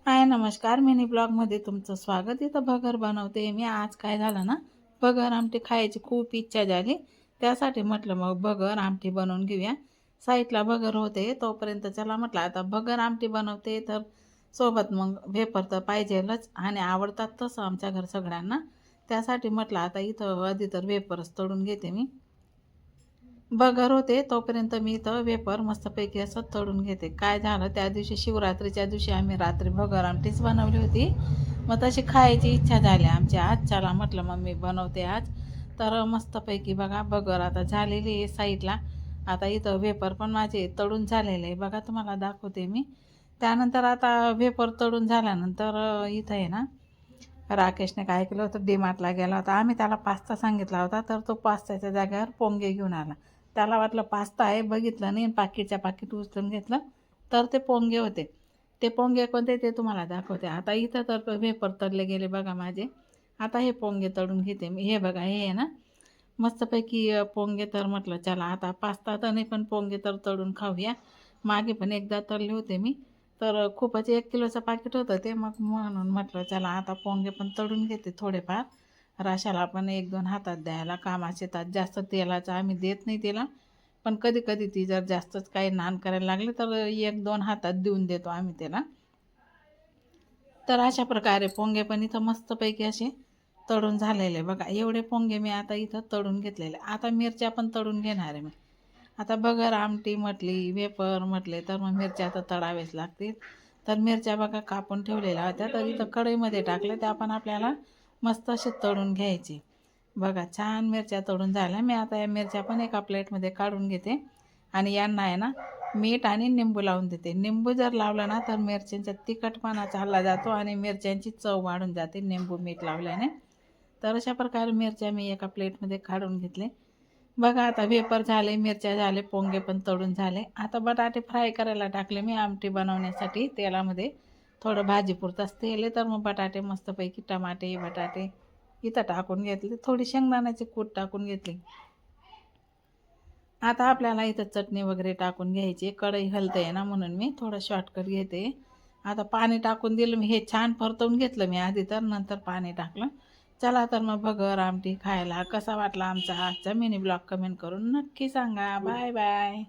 हाय नमस्कार, मिनी ब्लॉगमध्ये तुमचं स्वागत. इथं भगर बनवते मी. आज काय झालं ना, भगर आमटी खायची खूप इच्छा झाली. त्यासाठी म्हटलं मग भगर आमटी बनवून घेऊया. साईडला भगर होते तोपर्यंत चला म्हटलं आता भगर आमटी बनवते, तर सोबत मग वेफर तर पाहिजेलच आणि आवडतात तसं आमच्या घर सगळ्यांना. त्यासाठी म्हटलं आता इथं आधी तर वेफरच तळून घेते मी. भगर होते तोपर्यंत मी इथं वेफर मस्तपैकी असं तळून घेते. काय झालं, त्या दिवशी शिवरात्रीच्या दिवशी आम्ही रात्री भगर आमटीच बनवली होती. मग तशी खायची इच्छा झाली आमची. आज चला म्हटलं मग मी बनवते आज. तर मस्तपैकी बघा भगर आता झालेली आहे साईडला. आता इथं वेफर पण माझे तळून झालेले आहे बघा, तुम्हाला दाखवते मी. त्यानंतर आता वेफर तळून झाल्यानंतर इथं आहे ना, राकेशने काय केलं होतं, डीमार्टला गेला होता. आम्ही त्याला पास्ता सांगितला होता, तर तो पास्त्याच्या जागेवर पोंगे घेऊन आला. त्याला वाटलं पास्ता आहे, बघितलं नाही, पाकिटच्या पाकिट उचलून घेतलं, तर ते पोंगे होते. ते पोंगे कोणते ते तुम्हाला दाखवते. आता इथं तर वेफर तळले गेले बघा माझे. आता हे पोंगे तळून घेते मी. हे बघा, हे आहे ना मस्तपैकी पोंगे. तर म्हटलं चला आता पास्ता तर नाही, पण पोंगे तर तळून खाऊया. मागे पण एकदा तळले होते मी, तर खूपच 1 किलोचं पाकीट होतं ते. मग म्हणून म्हटलं चला आता पोंगे पण तळून घेते थोडेफार. राशाला पण 1-2 हातात द्यायला कामाचे येतात. जास्त तेलाचं आम्ही देत नाही तिला, पण कधी कधी ती जर जास्तच काही नान करायला लागले तर 1-2 हातात देऊन देतो आम्ही त्याला. तर अशा प्रकारे पोंगे पण इथं मस्तपैकी असे तळून झालेले बघा. एवढे पोंगे मी आता इथं तळून घेतलेले. आता मिरच्या पण तळून घेणार आहे मी. आता भगर आमटी म्हटली, वेफर म्हटले, तर मग मिरच्या तर तळाव्याच लागतील. तर मिरच्या बघा कापून ठेवलेल्या होत्या, तर इथं कढईमध्ये टाकल्या. त्या पण आपल्याला मस्त असे तळून घ्यायचे बघा. छान मिरच्या तळून झाल्या. मी आता या मिरच्या पण एका प्लेटमध्ये काढून घेते आणि यांना आहे ना मीठ आणि निंबू लावून देते. निंबू जर लावलं ना तर मिरच्यांचा तिखटपणा चालला जातो आणि मिरच्यांची चव वाढून जाते निंबू मीठ लावल्याने. तर अशा प्रकारे मिरच्या मी एका प्लेटमध्ये काढून घेतले बघा. आता वेपर झाले, मिरच्या झाले, पोंगे पण तळून झाले. आता बटाटे फ्राय करायला टाकले मी आमटी बनवण्यासाठी तेलामध्ये. थोडं भाजीपुरताच तेल आहे, तर मग बटाटे मस्तपैकी टमाटे बटाटे इथं टाकून घेतले. थोडी शेंगदाण्याची कूट टाकून घेतली. आता आपल्याला इथं चटणी वगैरे टाकून घ्यायची. कढई हलते आहे ना, म्हणून मी थोडं शॉर्टकट घेते. आता पाणी टाकून दिलं मी. हे छान परतवून घेतलं मी आधी, तर नंतर पाणी टाकलं. चला तर मग भगर आमटी खायला. कसा वाटला आमचा आजचा मिनी ब्लॉग कमेंट करून नक्की सांगा. Bye bye.